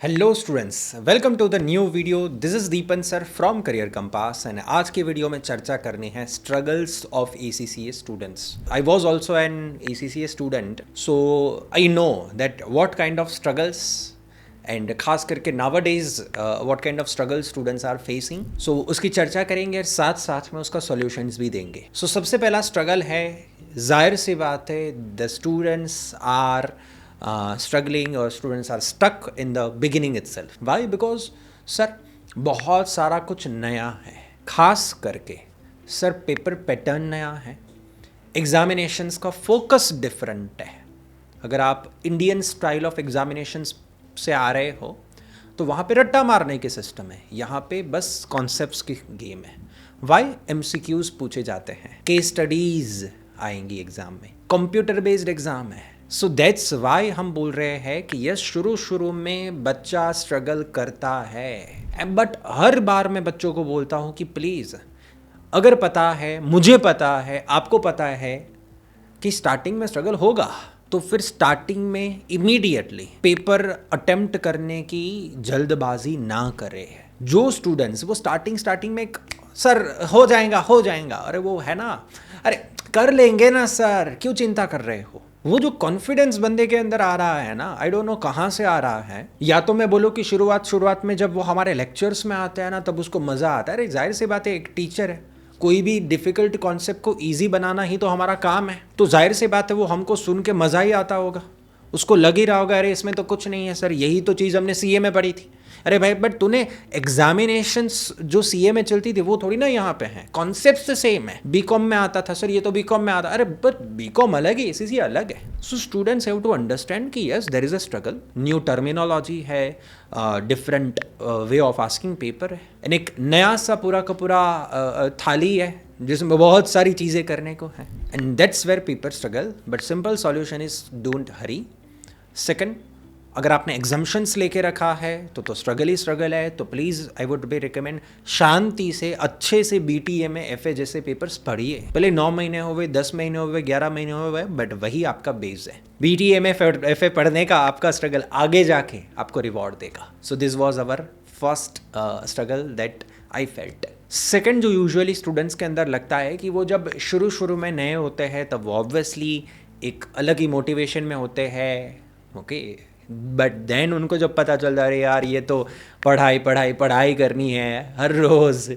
Hello students, welcome to the new video. This is Deepan sir from career compass and आज के video में चर्चा करनी है struggles of ACCA students. I was also an ACCA student, so I know that what kind of struggles and खास करके nowadays what kind of struggle students are facing. So उसकी चर्चा करेंगे, साथ साथ में उसका सॉल्यूशंस भी देंगे। सो सबसे पहला स्ट्रगल है, जाहिर सी बात है, the students are struggling or students are stuck in the beginning itself. Why? Because sir बहुत सारा कुछ नया है, खास करके सर पेपर पैटर्न नया है, एग्जामिनेशंस का फोकस डिफरेंट है। अगर आप इंडियन स्टाइल ऑफ एग्जामिनेशंस से आ रहे हो तो वहाँ पे रट्टा मारने के सिस्टम है, यहाँ पे बस कॉन्सेप्ट्स की गेम है। वाई? MCQs पूछे जाते हैं, केस स्टडीज आएंगी एग्जाम में, कंप्यूटर बेस्ड एग्जाम है। सो दैट्स वाई हम बोल रहे हैं कि यस, शुरू में बच्चा स्ट्रगल करता है, बट हर बार मैं बच्चों को बोलता हूँ कि प्लीज़, अगर पता है, मुझे पता है, आपको पता है कि स्टार्टिंग में स्ट्रगल होगा, तो फिर स्टार्टिंग में इमीडिएटली पेपर अटेम्प्ट करने की जल्दबाजी ना करे। जो स्टूडेंट्स वो स्टार्टिंग में सर हो जाएगा, अरे वो है ना, अरे कर लेंगे ना सर, क्यों चिंता कर रहे हो, वो जो कॉन्फिडेंस बंदे के अंदर आ रहा है ना, आई डोंट नो कहाँ से आ रहा है। या तो मैं बोलूँ कि शुरुआत में जब वो हमारे लेक्चर्स में आते हैं ना, तब उसको मज़ा आता है। अरे जाहिर सी बात है, एक टीचर है, कोई भी डिफ़िकल्ट कॉन्सेप्ट को ईजी बनाना ही तो हमारा काम है, तो जाहिर सी बात है वो हमको सुन के मज़ा ही आता होगा, उसको लग ही रहा होगा अरे इसमें तो कुछ नहीं है सर, यही तो चीज़ हमने CA में पढ़ी थी। अरे भाई, बट तूने एग्जामिनेशंस जो CA में चलती थी वो थोड़ी ना यहाँ पे हैं, कॉन्सेप्ट सेम है। BCom में आता था सर, ये तो BCom में आता, अरे बट BCom अलग है, ACCA अलग है। So students have to understand कि yes, there is a struggle, new terminology है, different way of asking paper है, एंड एक नया सा पूरा का पूरा थाली है जिसमें बहुत सारी चीज़ें करने को है, and that's where people struggle. But simple solution is don't hurry. Second, अगर आपने एग्जाम्शंस लेके रखा है तो स्ट्रगल ही स्ट्रगल है, तो please I would be recommend शांति से अच्छे से BTA FA जैसे पेपर्स पढ़िए। पहले 9 महीने हो गए, 10 महीने हो गए, 11 महीने हो गए, बट वही आपका बेस है। BTA FA पढ़ने का आपका स्ट्रगल आगे जाके आपको रिवॉर्ड देगा। So this was our first struggle that I felt. Second, जो यूजुअली स्टूडेंट्स के अंदर लगता है कि वो जब शुरू में नए होते हैं तब वो ऑब्वियसली एक अलग ही मोटिवेशन में होते हैं, ओके, बट देन उनको जब पता चलता है अरे यार ये तो पढ़ाई करनी है हर रोज़,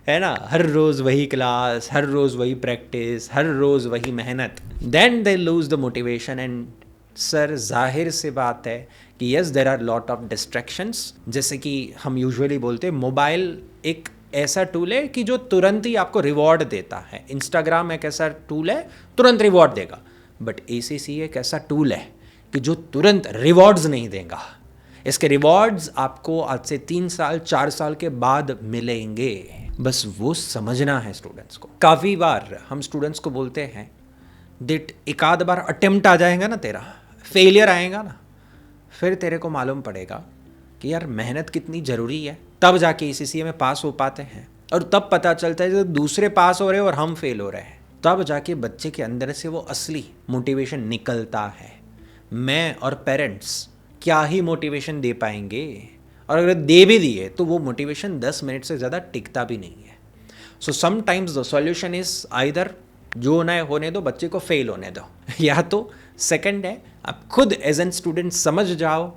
है ना, हर रोज़ वही क्लास, हर रोज़ वही प्रैक्टिस, हर रोज़ वही मेहनत, then they lose the motivation. And sir जाहिर से बात है कि yes, there are lot of distractions, जैसे कि हम यूजुअली बोलते हैं मोबाइल एक ऐसा टूल है कि जो तुरंत ही आपको रिवॉर्ड देता है। इंस्टाग्राम एक ऐसा टूल है, तुरंत रिवॉर्ड देगा, बट ACCA एक ऐसा टूल है कि जो तुरंत रिवॉर्ड्स नहीं देगा। इसके रिवॉर्ड्स आपको आज से 3 साल 4 साल के बाद मिलेंगे, बस वो समझना है स्टूडेंट्स को। काफ़ी बार हम स्टूडेंट्स को बोलते हैं दिट एक आध बार अटेम्प्ट आ जाएगा ना, तेरा फेलियर आएगा ना, फिर तेरे को मालूम पड़ेगा कि यार मेहनत कितनी ज़रूरी है, तब जाके ACCA में पास हो पाते हैं। और तब पता चलता है जब दूसरे पास हो रहे हैं और हम फेल हो रहे हैं, तब जाके बच्चे के अंदर से वो असली मोटिवेशन निकलता है। मैं और पेरेंट्स क्या ही मोटिवेशन दे पाएंगे, और अगर दे भी दिए तो वो मोटिवेशन 10 मिनट से ज़्यादा टिकता भी नहीं है। So sometimes the solution is either जो होना है होने दो, बच्चे को फेल होने दो, या तो सेकंड है आप खुद एज एन स्टूडेंट समझ जाओ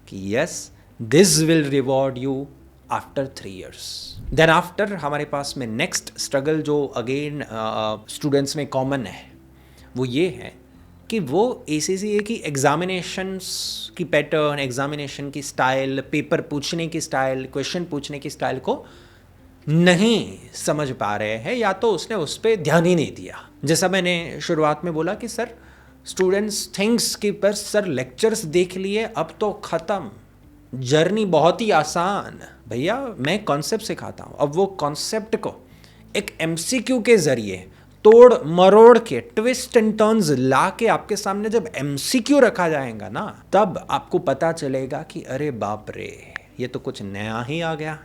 कि yes, this will reward you after 3 years। Then after हमारे पास में नेक्स्ट स्ट्रगल जो अगेन स्टूडेंट्स में कॉमन है, वो ये है कि वो ACCA की एग्जामिनेशंस की पैटर्न, एग्जामिनेशन की स्टाइल, पेपर पूछने की स्टाइल, क्वेश्चन पूछने की स्टाइल को नहीं समझ पा रहे हैं, या तो उसने उस पर ध्यान ही नहीं दिया। जैसा मैंने शुरुआत में बोला कि सर स्टूडेंट्स थिंक्स कि बस सर लेक्चर्स देख लिए अब तो ख़त्म, जर्नी बहुत ही आसान। भैया मैं कॉन्सेप्ट सिखाता हूँ, अब वो कॉन्सेप्ट को एक MCQ के ज़रिए तोड़ मरोड़ के ट्विस्ट एंड टर्न्स ला के आपके सामने जब MCQ रखा जाएगा ना, तब आपको पता चलेगा कि अरे बाप रे, ये तो कुछ नया ही आ गया।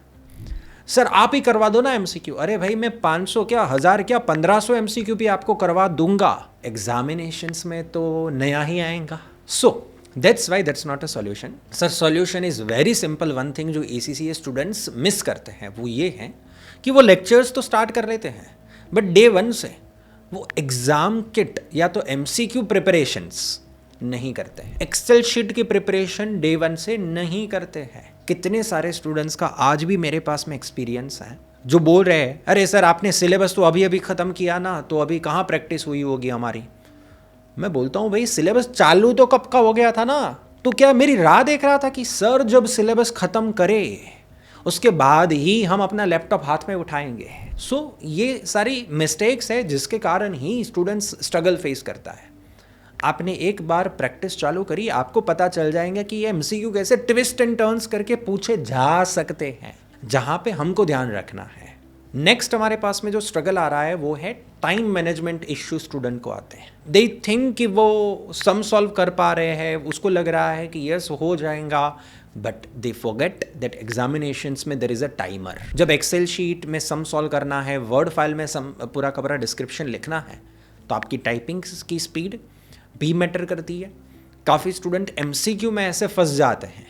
सर आप ही करवा दो ना MCQ, अरे भाई मैं 500 क्या 1000 क्या 1500 MCQ भी आपको करवा दूंगा, एग्जामिनेशंस में तो नया ही आएगा। So that's why that's not a solution sir. Solution is very simple. One thing जो ACCA स्टूडेंट्स मिस करते हैं वो ये है कि वो लेक्चर्स तो स्टार्ट कर लेते हैं, बट डे 1 से वो एग्ज़ाम किट या तो MCQ प्रिपरेशंस नहीं करते हैं, एक्सेल शीट की प्रिपरेशन डे 1 से नहीं करते हैं। कितने सारे स्टूडेंट्स का आज भी मेरे पास में एक्सपीरियंस है जो बोल रहे हैं, अरे सर आपने सिलेबस तो अभी अभी ख़त्म किया ना, तो अभी कहाँ प्रैक्टिस हुई होगी हमारी। मैं बोलता हूँ भाई सिलेबस चालू तो कब का हो गया था ना, तो क्या मेरी राह देख रहा था कि सर जब सिलेबस ख़त्म करे उसके बाद ही हम अपना लैपटॉप हाथ में उठाएंगे। सो ये सारी मिस्टेक्स है जिसके कारण ही स्टूडेंट्स स्ट्रगल फेस करता है। आपने एक बार प्रैक्टिस चालू करी, आपको पता चल जाएगा कि ये MCQ कैसे ट्विस्ट एंड टर्न्स करके पूछे जा सकते हैं, जहाँ पे हमको ध्यान रखना है। नेक्स्ट हमारे पास में जो स्ट्रगल आ रहा है वो है टाइम मैनेजमेंट इश्यू। स्टूडेंट को आते हैं, दे थिंक कि वो सम सॉल्व कर पा रहे हैं, उसको लग रहा है कि यस हो जाएगा, but they forget that examinations में देयर इज़ अ टाइमर। जब एक्सेल शीट में सम सॉल्व करना है, वर्ड फाइल में सम पूरा का पूरा डिस्क्रिप्शन लिखना है, तो आपकी टाइपिंग की स्पीड भी मैटर करती है। काफ़ी स्टूडेंट MCQ में ऐसे फंस जाते हैं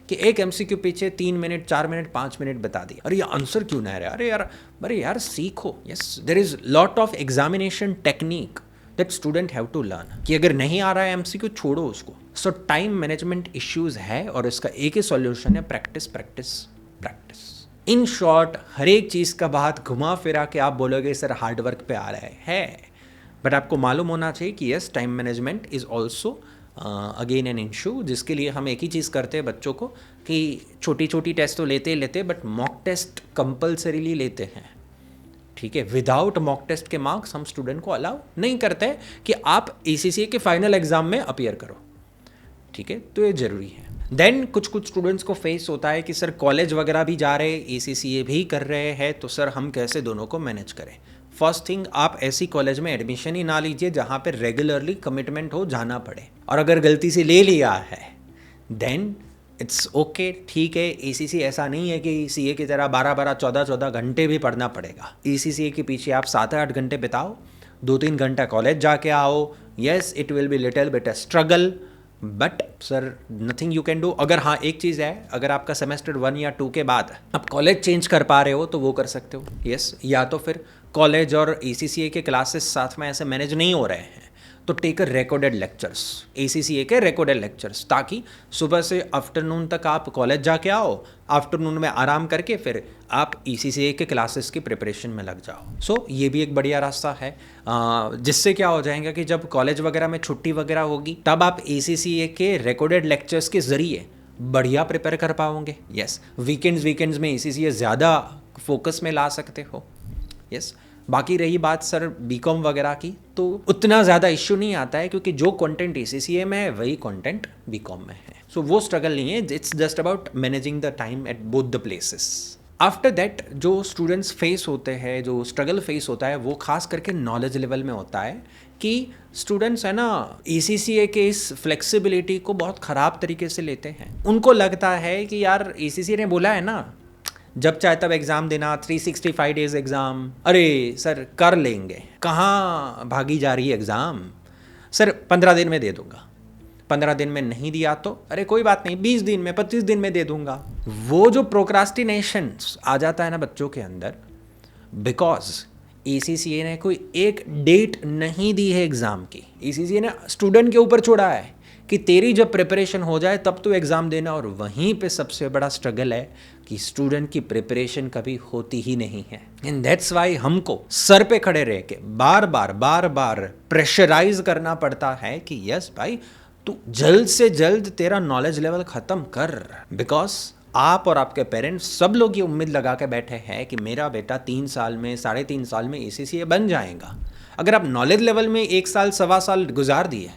कि एक MCQ पीछे 3 मिनट 4 मिनट 5 मिनट बता दिया, अरे ये आंसर क्यों नहीं आ रहा, अरे यार सीखो। Yes, there is lot of examination technique that student have to learn, कि अगर नहीं आ रहा है MCQ छोड़ो उसको। सो टाइम मैनेजमेंट इश्यूज है और इसका एक ही सॉल्यूशन है, practice practice practice. In short, हर एक चीज़ का बात घुमा फिरा के आप बोलोगे सर हार्डवर्क पे आ रहा है, बट आपको मालूम होना चाहिए कि yes time management is also again an issue, जिसके लिए हम एक ही चीज़ करते हैं बच्चों को कि छोटी छोटी टेस्ट तो लेते ही लेते, बट मॉक टेस्ट कंपल्सरीली लेते हैं। ठीक है, विदाउट मॉक टेस्ट के मार्क्स हम स्टूडेंट को अलाउ नहीं करते कि आप ACCA के फाइनल एग्जाम में अपीयर करो। ठीक है, तो ये ज़रूरी है। देन कुछ स्टूडेंट्स को फेस होता है कि सर कॉलेज वगैरह भी जा रहे, ACCA भी कर रहे हैं, तो सर हम कैसे दोनों को मैनेज करें। फर्स्ट थिंग, आप ऐसी कॉलेज में एडमिशन ही ना लीजिए जहाँ पे रेगुलरली कमिटमेंट हो जाना पड़े, और अगर गलती से ले लिया है देन इट्स ओके, ठीक है। ACCA ऐसा नहीं है कि CA की तरह 12-12 14-14 घंटे भी पढ़ना पड़ेगा। ACCA के पीछे आप 7-8 घंटे बिताओ, 2-3 घंटा कॉलेज जाके आओ। Yes, it will be little bit a struggle, but sir nothing you can do. अगर हाँ एक चीज़ है, अगर आपका सेमेस्टर 1 या 2 के बाद आप कॉलेज चेंज कर पा रहे हो तो वो कर सकते हो। यस, या तो फिर कॉलेज और ACCA के क्लासेस साथ में ऐसे मैनेज नहीं हो रहे हैं तो take a recorded lectures, ACCA के रिकॉर्डेड लेक्चर्स, ताकि सुबह से आफ्टरनून तक आप कॉलेज जाके आओ, आफ्टरनून में आराम करके फिर आप ACCA के क्लासेस की प्रिपरेशन में लग जाओ। सो ये भी एक बढ़िया रास्ता है, जिससे क्या हो जाएगा कि जब कॉलेज वगैरह में छुट्टी वगैरह होगी तब आप ACCA के रिकॉर्डेड लेक्चर्स के ज़रिए बढ़िया प्रिपेयर कर पाओगे। यस, वीकेंड्स में ACCA ज़्यादा फोकस में ला सकते हो। यस, बाकी रही बात सर BCom वगैरह की, तो उतना ज़्यादा इश्यू नहीं आता है क्योंकि जो कंटेंट ACCA में है वही कंटेंट BCom में है। सो वो स्ट्रगल नहीं है, it's just about managing the time at both the places. After that जो स्टूडेंट्स फेस होते हैं, जो स्ट्रगल फेस होता है, वो खास करके नॉलेज लेवल में होता है कि स्टूडेंट्स है ना ACCA के इस फ्लेक्सिबिलिटी को बहुत ख़राब तरीके से लेते हैं। उनको लगता है कि यार ACCA ने बोला है ना जब चाहे तब एग्ज़ाम देना, 365 डेज एग्ज़ाम, अरे सर कर लेंगे, कहाँ भागी जा रही है एग्ज़ाम, सर 15 दिन में दे दूंगा, 15 दिन में नहीं दिया तो अरे कोई बात नहीं 20 दिन में 25 दिन में दे दूंगा। वो जो प्रोक्रास्टिनेशन आ जाता है ना बच्चों के अंदर, बिकॉज ACCA ने कोई एक डेट नहीं दी है एग्ज़ाम की। ACCA ने स्टूडेंट के ऊपर छोड़ा है कि तेरी जब प्रिपरेशन हो जाए तब तो एग्ज़ाम देना, और वहीं पे सबसे बड़ा स्ट्रगल है कि स्टूडेंट की प्रिपरेशन कभी होती ही नहीं है। एंड दैट्स वाई हमको सर पे खड़े रह के बार बार प्रेशराइज करना पड़ता है कि यस भाई तू जल्द से जल्द तेरा नॉलेज लेवल ख़त्म कर, बिकॉज आप और आपके पेरेंट्स सब लोग ये उम्मीद लगा के बैठे हैं कि मेरा बेटा 3 साल में 3.5 साल में ACCA बन जाएगा। अगर आप नॉलेज लेवल में 1 साल 1.25 साल गुजार दिए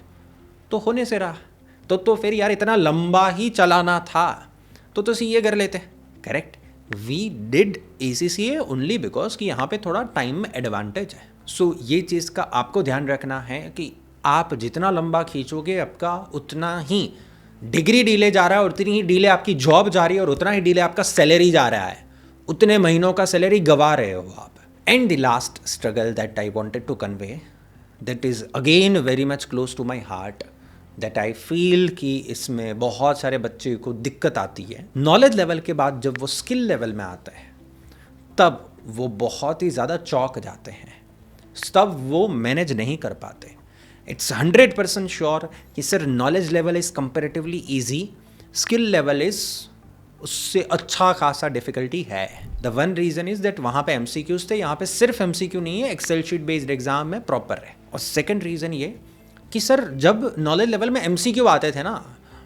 तो होने से रहा, तो फिर यार इतना लंबा ही चलाना था तो CA कर लेते। Correct, we did ACCA only because कि यहाँ पे थोड़ा टाइम में एडवांटेज है। सो ये चीज़ का आपको ध्यान रखना है कि आप जितना लंबा खींचोगे आपका उतना ही डिग्री डीले जा रहा है, और उतनी ही डीले आपकी जॉब जा रही है, और उतना ही डीले आपका सैलरी जा रहा है, उतने महीनों का सैलरी गवा रहे हो आप। And the last struggle that I wanted to convey, that is again very much close to my heart, that I feel कि इसमें बहुत सारे बच्चे को दिक्कत आती है। नॉलेज लेवल के बाद जब वो स्किल लेवल में आता है तब वो बहुत ही ज़्यादा चौंक जाते हैं, तब वो मैनेज नहीं कर पाते। इट्स 100% श्योर कि sir knowledge level is comparatively easy, skill level is उससे अच्छा खासा डिफिकल्टी है। The one reason is that वहाँ पे MCQs थे, यहाँ पे सिर्फ MCQ नहीं है, एक्सेल शीट बेस्ड एग्जाम में प्रॉपर है। और सेकंड रीज़न ये कि सर जब नॉलेज लेवल में MCQ आते थे ना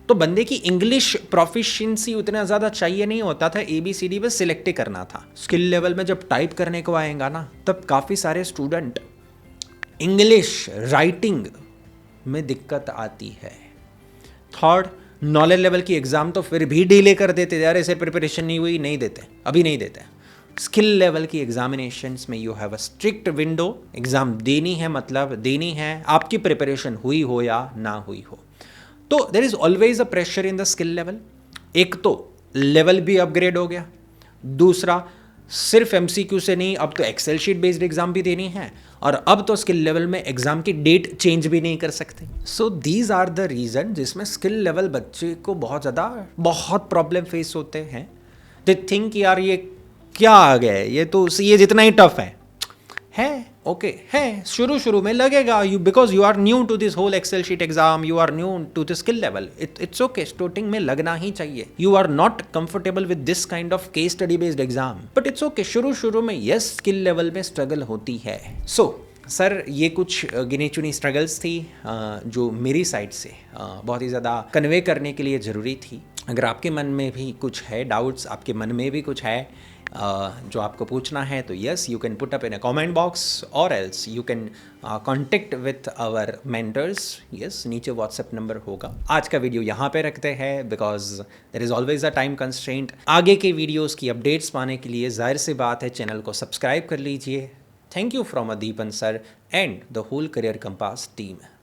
तो बंदे की इंग्लिश प्रोफिशिएंसी उतना ज़्यादा चाहिए नहीं होता था, ABCD बस सिलेक्ट ही करना था। स्किल लेवल में जब टाइप करने को आएगा ना तब काफ़ी सारे स्टूडेंट इंग्लिश राइटिंग में दिक्कत आती है। थर्ड, नॉलेज लेवल की एग्ज़ाम तो फिर भी डिले कर देते, यार ऐसे प्रिपरेशन नहीं हुई, नहीं देते, अभी नहीं देते। स्किल लेवल की एग्जामिनेशंस में you have a strict window, exam देनी है मतलब देनी है, आपकी प्रिपरेशन हुई हो या ना हुई हो। तो there is always a pressure in the skill level. एक तो लेवल भी अपग्रेड हो गया, दूसरा सिर्फ MCQ से नहीं, अब तो एक्सेल शीट बेस्ड एग्जाम भी देनी है, और अब तो स्किल लेवल में एग्जाम की डेट चेंज भी नहीं कर सकते। So these are the reason जिसमें स्किल लेवल बच्चे को बहुत प्रॉब्लम फेस होते हैं। दे थिंक यार ये क्या आ गया है, ये जितना ही टफ है ओके है, शुरू में लगेगा, you because you are new to this whole Excel sheet exam, you are new to the skill level, it's okay, starting में लगना ही चाहिए। You are not comfortable with this kind of case study based exam, but it's okay, शुरू में yes skill level में struggle होती है। So sir ये कुछ गिनी चुनी स्ट्रगल्स थी जो मेरी साइड से बहुत ही ज़्यादा कन्वे करने के लिए ज़रूरी थी। अगर आपके मन में भी कुछ है डाउट्स, आपके मन में भी कुछ है जो आपको पूछना है, तो yes you can put up in a comment box, और else you can contact with our mentors. Yes, नीचे व्हाट्सएप नंबर होगा। आज का वीडियो यहाँ पे रखते हैं because there is always a time constraint. आगे के वीडियोज़ की अपडेट्स पाने के लिए जाहिर सी बात है चैनल को सब्सक्राइब कर लीजिए। Thank you from Deepan sir and the whole Career Compass team.